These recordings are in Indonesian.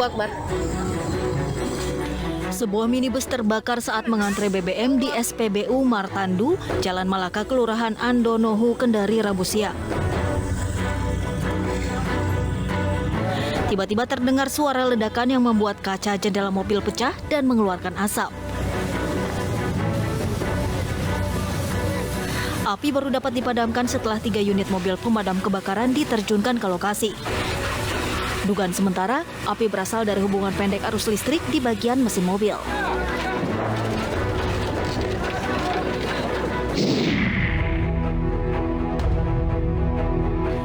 Allahu Akbar. Sebuah minibus terbakar saat mengantre BBM di SPBU Martandu, Jalan Malaka, Kelurahan Andonohu, Kendari, Rabu siang. Tiba-tiba terdengar suara ledakan yang membuat kaca jendela mobil pecah dan mengeluarkan asap. Api baru dapat dipadamkan setelah 3 unit mobil pemadam kebakaran diterjunkan ke lokasi. Dugaan sementara, api berasal dari hubungan pendek arus listrik di bagian mesin mobil.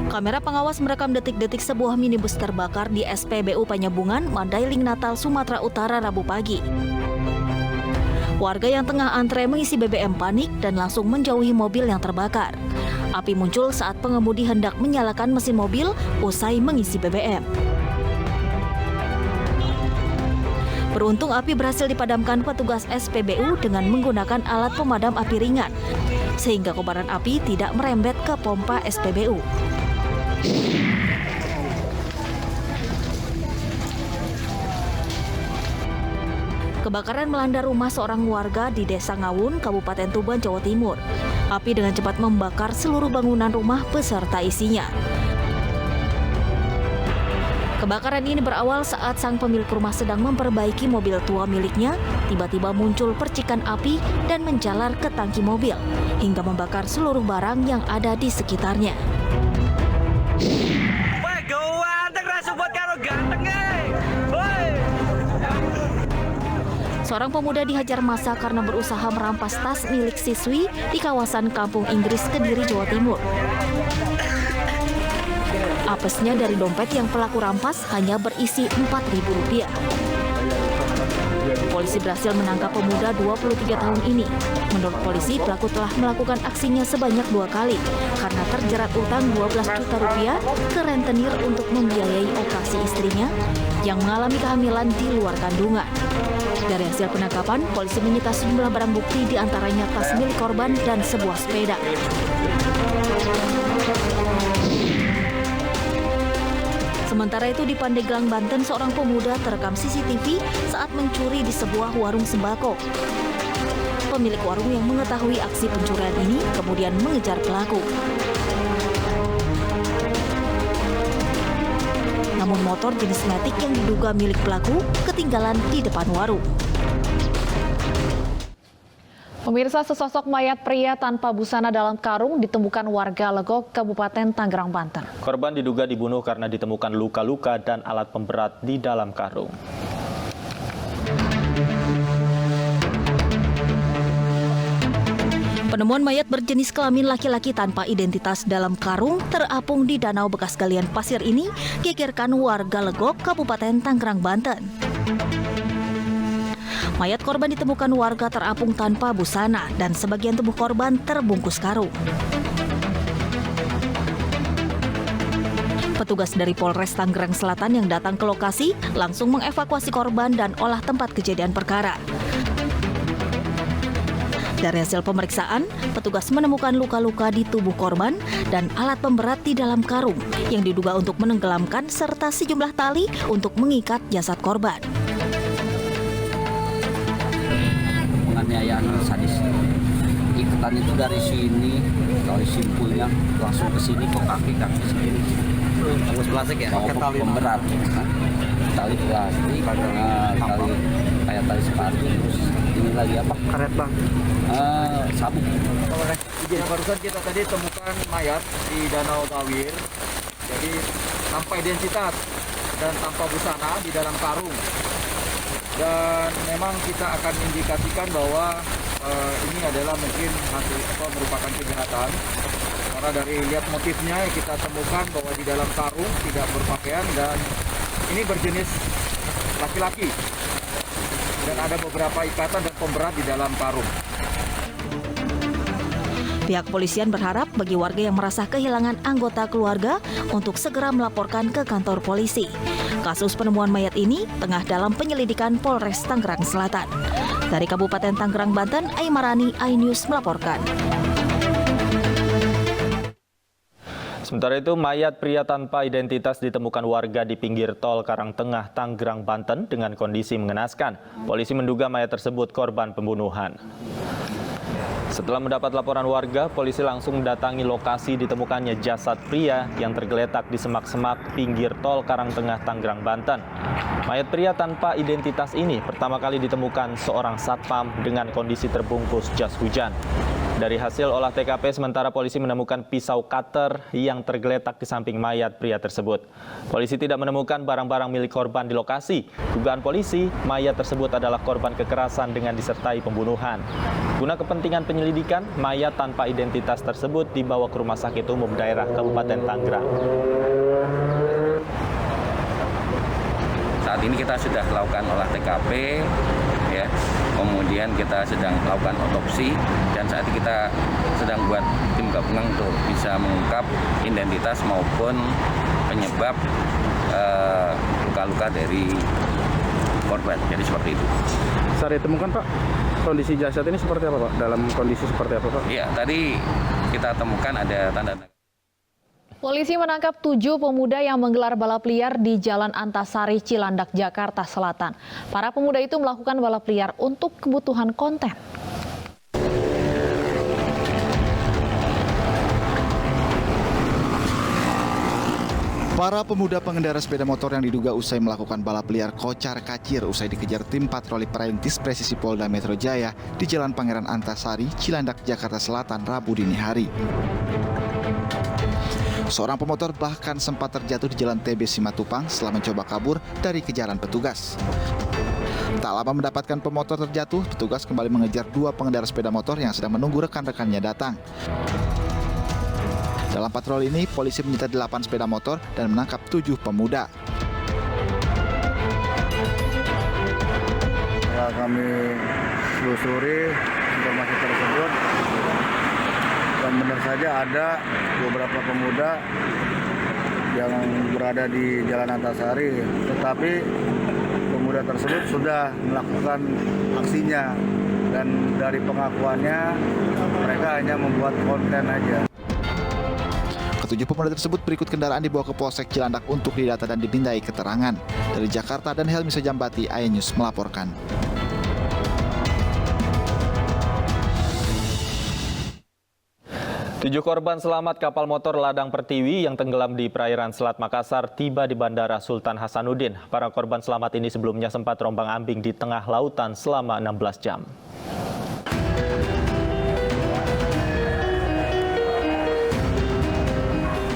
Kamera pengawas merekam detik-detik sebuah minibus terbakar di SPBU Panyabungan, Mandailing, Natal, Sumatera Utara, Rabu pagi. Warga yang tengah antre mengisi BBM panik dan langsung menjauhi mobil yang terbakar. Api muncul saat pengemudi hendak menyalakan mesin mobil usai mengisi BBM. Beruntung api berhasil dipadamkan petugas SPBU dengan menggunakan alat pemadam api ringan, sehingga kobaran api tidak merembet ke pompa SPBU. Kebakaran melanda rumah seorang warga di Desa Ngawun, Kabupaten Tuban, Jawa Timur. Api dengan cepat membakar seluruh bangunan rumah beserta isinya. Kebakaran ini berawal saat sang pemilik rumah sedang memperbaiki mobil tua miliknya. Tiba-tiba muncul percikan api dan menjalar ke tangki mobil, hingga membakar seluruh barang yang ada di sekitarnya. Seorang pemuda dihajar massa karena berusaha merampas tas milik siswi di kawasan Kampung Inggris, Kediri, Jawa Timur. Apesnya dari dompet yang pelaku rampas hanya berisi Rp4.000. Polisi berhasil menangkap pemuda 23 tahun ini. Menurut polisi, pelaku telah melakukan aksinya sebanyak 2 kali karena terjerat utang Rp12 juta ke rentenir untuk membiayai operasi istrinya yang mengalami kehamilan di luar kandungan. Dari hasil penangkapan, polisi menyita sejumlah barang bukti, diantaranya tas milik korban dan sebuah sepeda. Sementara itu di Pandeglang, Banten, seorang pemuda terekam CCTV saat mencuri di sebuah warung sembako. Pemilik warung yang mengetahui aksi pencurian ini kemudian mengejar pelaku. Namun motor jenis Matic yang diduga milik pelaku ketinggalan di depan warung. Pemirsa, sesosok mayat pria tanpa busana dalam karung ditemukan warga Legok, Kabupaten Tangerang, Banten. Korban diduga dibunuh karena ditemukan luka-luka dan alat pemberat di dalam karung. Penemuan mayat berjenis kelamin laki-laki tanpa identitas dalam karung terapung di danau bekas galian pasir ini gegerkan warga Legok, Kabupaten Tangerang, Banten. Mayat korban ditemukan warga terapung tanpa busana dan sebagian tubuh korban terbungkus karung. Petugas dari Polres Tangerang Selatan yang datang ke lokasi langsung mengevakuasi korban dan olah tempat kejadian perkara. Dari hasil pemeriksaan, petugas menemukan luka-luka di tubuh korban dan alat pemberat di dalam karung yang diduga untuk menenggelamkan serta sejumlah tali untuk mengikat jasad korban. Penganiayaan sadis. Ikutan itu dari sini, dari simpulnya langsung ke sini, ke kaki sini. Tembus plastik ya? Tali pemberat. Tali plastik, tali kayak tali sepatu, terus ini lagi apa? Karet bang. Sabuk. Izin, barusan kita tadi temukan mayat di Danau Tawir. Jadi tanpa identitas dan tanpa busana di dalam karung. Dan memang kita akan indikasikan bahwa ini adalah mungkin merupakan kejahatan. Karena dari lihat motifnya kita temukan bahwa di dalam karung tidak berpakaian dan ini berjenis laki-laki. Dan ada beberapa ikatan dan pemberat di dalam karung. Pihak polisian berharap bagi warga yang merasa kehilangan anggota keluarga untuk segera melaporkan ke kantor polisi. Kasus penemuan mayat ini tengah dalam penyelidikan Polres Tangerang Selatan. Dari Kabupaten Tangerang, Banten, Aimarani, iNews melaporkan. Sementara itu, mayat pria tanpa identitas ditemukan warga di pinggir tol Karangtengah, Tanggerang, Banten dengan kondisi mengenaskan. Polisi menduga mayat tersebut korban pembunuhan. Setelah mendapat laporan warga, polisi langsung mendatangi lokasi ditemukannya jasad pria yang tergeletak di semak-semak pinggir tol Karangtengah, Tanggerang, Banten. Mayat pria tanpa identitas ini pertama kali ditemukan seorang satpam dengan kondisi terbungkus jas hujan. Dari hasil olah TKP, sementara polisi menemukan pisau cutter yang tergeletak di samping mayat pria tersebut. Polisi tidak menemukan barang-barang milik korban di lokasi. Dugaan polisi, mayat tersebut adalah korban kekerasan dengan disertai pembunuhan. Guna kepentingan penyelidikan, mayat tanpa identitas tersebut dibawa ke Rumah Sakit Umum Daerah Kabupaten Tanggerang. Saat ini kita sudah melakukan olah TKP, ya. Kemudian kita sedang melakukan otopsi dan saat ini kita sedang buat tim gabungan untuk bisa mengungkap identitas maupun penyebab luka-luka dari korban. Jadi seperti itu. Saat ditemukan, Pak, kondisi jasad ini seperti apa, Pak? Dalam kondisi seperti apa, Pak? Iya, tadi kita temukan ada tanda-tanda. Polisi menangkap 7 pemuda yang menggelar balap liar di Jalan Antasari, Cilandak, Jakarta Selatan. Para pemuda itu melakukan balap liar untuk kebutuhan konten. Para pemuda pengendara sepeda motor yang diduga usai melakukan balap liar kocar-kacir usai dikejar tim patroli perintis presisi Polda Metro Jaya di Jalan Pangeran Antasari, Cilandak, Jakarta Selatan, Rabu dini hari. Seorang pemotor bahkan sempat terjatuh di Jalan TB Simatupang setelah mencoba kabur dari kejaran petugas. Tak lama mendapatkan pemotor terjatuh, petugas kembali mengejar 2 pengendara sepeda motor yang sedang menunggu rekan-rekannya datang. Dalam patroli ini, polisi menyita 8 sepeda motor dan menangkap 7 pemuda. Setelah kami telusuri informasi tersebut, dan benar saja ada beberapa pemuda yang berada di Jalan Antasari, tetapi pemuda tersebut sudah melakukan aksinya dan dari pengakuannya mereka hanya membuat konten aja. Ketujuh pemuda tersebut berikut kendaraan dibawa ke Polsek Cilandak untuk didata dan dimintai keterangan. Dari Jakarta dan Helmi Sejambati, iNews melaporkan. Tujuh korban selamat kapal motor Ladang Pertiwi yang tenggelam di perairan Selat Makassar tiba di Bandara Sultan Hasanuddin. Para korban selamat ini sebelumnya sempat terombang-ambing di tengah lautan selama 16 jam.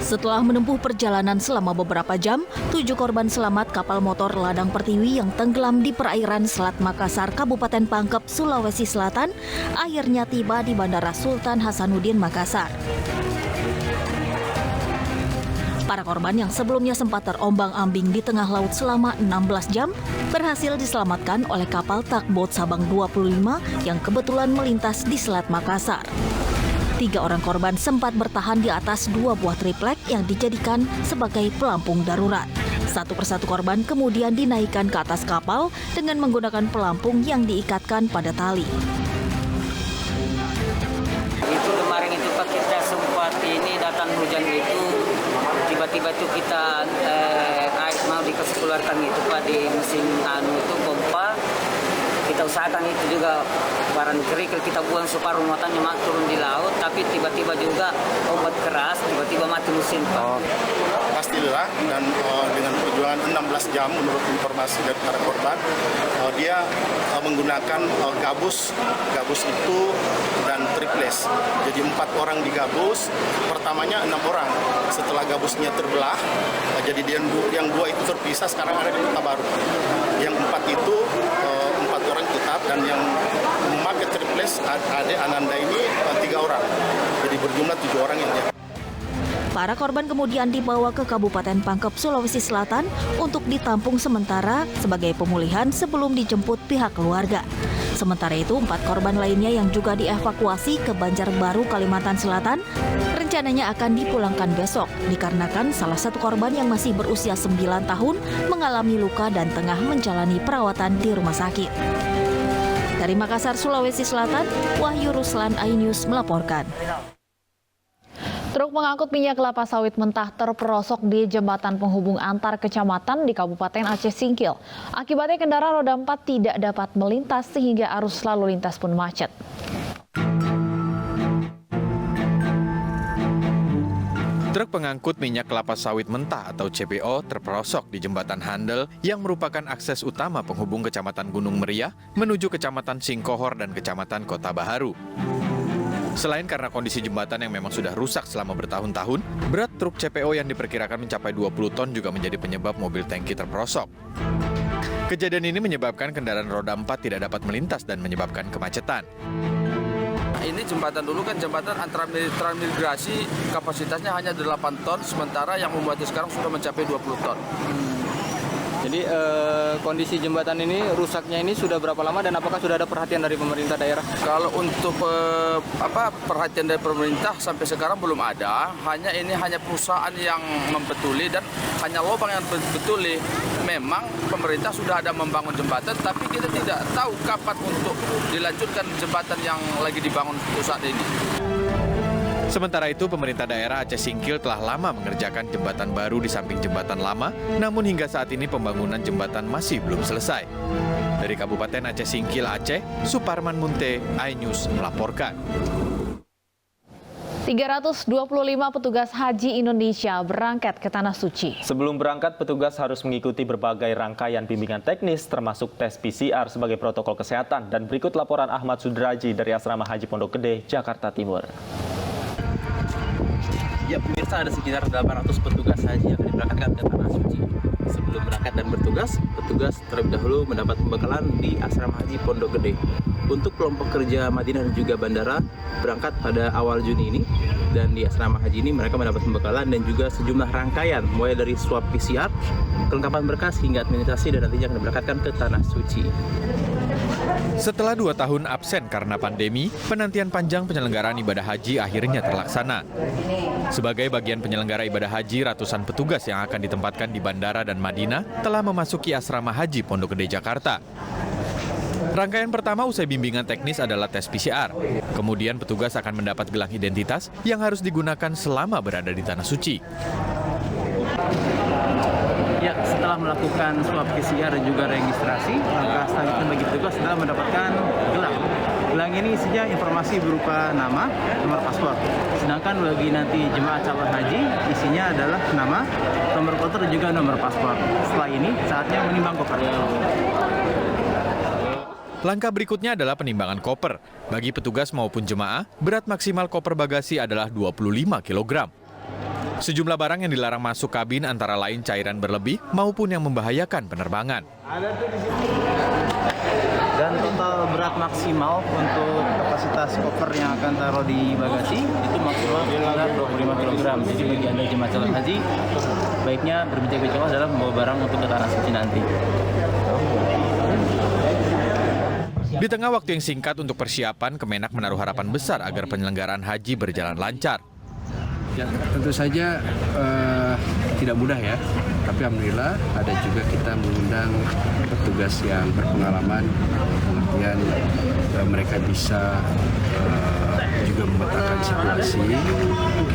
Setelah menempuh perjalanan selama beberapa jam, 7 korban selamat kapal motor Ladang Pertiwi yang tenggelam di perairan Selat Makassar, Kabupaten Pangkep, Sulawesi Selatan, akhirnya tiba di Bandara Sultan Hasanuddin, Makassar. Para korban yang sebelumnya sempat terombang-ambing di tengah laut selama 16 jam berhasil diselamatkan oleh kapal Tugboat Sabang 25 yang kebetulan melintas di Selat Makassar. 3 orang korban sempat bertahan di atas 2 buah triplek yang dijadikan sebagai pelampung darurat. Satu persatu korban kemudian dinaikkan ke atas kapal dengan menggunakan pelampung yang diikatkan pada tali. Itu kemarin itu Pak, kita sempat ini datang hujan itu, tiba-tiba itu kita air mau dikasih keluarkan itu Pak di mesin itu pompa. Kita usahakan itu juga barang kerikil kita buang separuh muatannya turun di laut, tapi tiba-tiba juga ombak keras, tiba-tiba mati mesin Pak. Pastilah, dan dengan perjuangan 16 jam menurut informasi dari para korban, dia menggunakan gabus itu dan triples. Jadi 4 orang di gabus, pertamanya 6 orang. Setelah gabusnya terbelah, jadi yang 2 itu terpisah, sekarang ada di Kota Baru. Yang 4 itu 4 orang tetap, dan yang memakai triples Ade Ananda ini 3 orang. Jadi berjumlah 7 orang yang jatuh. Para korban kemudian dibawa ke Kabupaten Pangkep, Sulawesi Selatan untuk ditampung sementara sebagai pemulihan sebelum dijemput pihak keluarga. Sementara itu, 4 korban lainnya yang juga dievakuasi ke Banjarbaru, Kalimantan Selatan, rencananya akan dipulangkan besok dikarenakan salah satu korban yang masih berusia 9 tahun mengalami luka dan tengah menjalani perawatan di rumah sakit. Dari Makassar, Sulawesi Selatan, Wahyu Ruslan, iNews melaporkan. Truk pengangkut minyak kelapa sawit mentah terperosok di jembatan penghubung antar kecamatan di Kabupaten Aceh Singkil. Akibatnya kendaraan roda 4 tidak dapat melintas sehingga arus lalu lintas pun macet. Truk pengangkut minyak kelapa sawit mentah atau CPO terperosok di jembatan Handel yang merupakan akses utama penghubung Kecamatan Gunung Meriah menuju Kecamatan Singkohor dan Kecamatan Kota Baharu. Selain karena kondisi jembatan yang memang sudah rusak selama bertahun-tahun, berat truk CPO yang diperkirakan mencapai 20 ton juga menjadi penyebab mobil tangki terperosok. Kejadian ini menyebabkan kendaraan roda 4 tidak dapat melintas dan menyebabkan kemacetan. Ini jembatan dulu kan jembatan transmigrasi kapasitasnya hanya 8 ton, sementara yang membuatnya sekarang sudah mencapai 20 ton. Jadi kondisi jembatan ini rusaknya ini sudah berapa lama dan apakah sudah ada perhatian dari pemerintah daerah? Kalau untuk perhatian dari pemerintah sampai sekarang belum ada. Ini hanya perusahaan yang membetuli dan hanya lubang yang betuli. Memang pemerintah sudah ada membangun jembatan, tapi kita tidak tahu kapan untuk dilanjutkan jembatan yang lagi dibangun saat ini. Sementara itu, pemerintah daerah Aceh Singkil telah lama mengerjakan jembatan baru di samping jembatan lama, namun hingga saat ini pembangunan jembatan masih belum selesai. Dari Kabupaten Aceh Singkil, Aceh, Suparman Munte, iNews melaporkan. 325 petugas haji Indonesia berangkat ke Tanah Suci. Sebelum berangkat, petugas harus mengikuti berbagai rangkaian bimbingan teknis, termasuk tes PCR sebagai protokol kesehatan. Dan berikut laporan Ahmad Sudraji dari Asrama Haji Pondok Gede, Jakarta Timur. Ya pemirsa, ada sekitar 800 petugas haji yang akan diberangkatkan ke Tanah Suci. Sebelum berangkat dan bertugas, petugas terlebih dahulu mendapat pembekalan di Asrama Haji Pondok Gede. Untuk kelompok kerja Madinah dan juga bandara berangkat pada awal Juni ini. Dan di Asrama Haji ini mereka mendapat pembekalan dan juga sejumlah rangkaian, mulai dari swab PCR, kelengkapan berkas hingga administrasi dan nantinya akan diberangkatkan ke Tanah Suci. Setelah 2 tahun absen karena pandemi, penantian panjang penyelenggaraan ibadah haji akhirnya terlaksana. Sebagai bagian penyelenggara ibadah haji, ratusan petugas yang akan ditempatkan di bandara dan Madinah telah memasuki Asrama Haji Pondok Gede, Jakarta. Rangkaian pertama usai bimbingan teknis adalah tes PCR. Kemudian petugas akan mendapat gelang identitas yang harus digunakan selama berada di Tanah Suci. Ya, setelah melakukan swab PCR dan juga registrasi, langkah selanjutnya bagi petugas adalah mendapatkan gelang. Gelang ini isinya informasi berupa nama, nomor paspor. Sedangkan bagi nanti jemaah calon haji, isinya adalah nama, nomor koper dan juga nomor paspor. Setelah ini, saatnya menimbang koper. Langkah berikutnya adalah penimbangan koper. Bagi petugas maupun jemaah, berat maksimal koper bagasi adalah 25 kg. Sejumlah barang yang dilarang masuk kabin antara lain cairan berlebih maupun yang membahayakan penerbangan. Dan total berat maksimal untuk kapasitas koper yang akan taruh di bagasi itu maksimal sekitar 25 kg. Jadi bagi Anda jemaah calon haji, baiknya berbincang-bincang dalam membawa barang untuk ke Tanah Suci nanti. Di tengah waktu yang singkat untuk persiapan, Kemenak menaruh harapan besar agar penyelenggaraan haji berjalan lancar. Ya, tentu saja tidak mudah ya, tapi alhamdulillah ada juga kita mengundang petugas yang berpengalaman, kemudian mereka bisa juga memetakan situasi.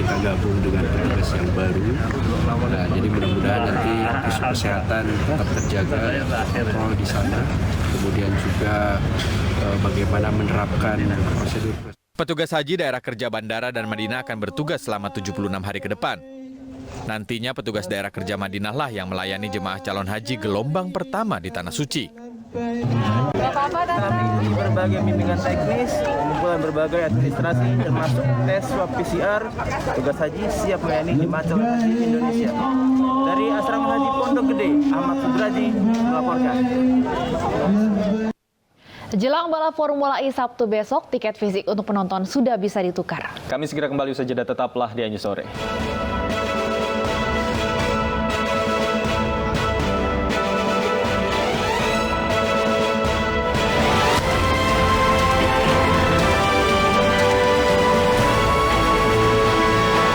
Kita gabung dengan petugas yang baru, nah, jadi mudah-mudahan nanti isu kesehatan tetap terjaga, kontrol di sana, kemudian juga bagaimana menerapkan prosedur. Petugas haji daerah kerja bandara dan Madinah akan bertugas selama 76 hari ke depan. Nantinya petugas daerah kerja Madinah lah yang melayani jemaah calon haji gelombang pertama di Tanah Suci. Kami di berbagai bimbingan teknis, pengumpulan berbagai administrasi, termasuk tes swab PCR, petugas haji siap melayani jemaah calon haji Indonesia. Dari Asrama Haji Pondok Gede, Ahmad Sudraji melaporkan. Jelang balap Formula E Sabtu besok, tiket fisik untuk penonton sudah bisa ditukar. Kami segera kembali, usai jeda, tetaplah di iNews Sore.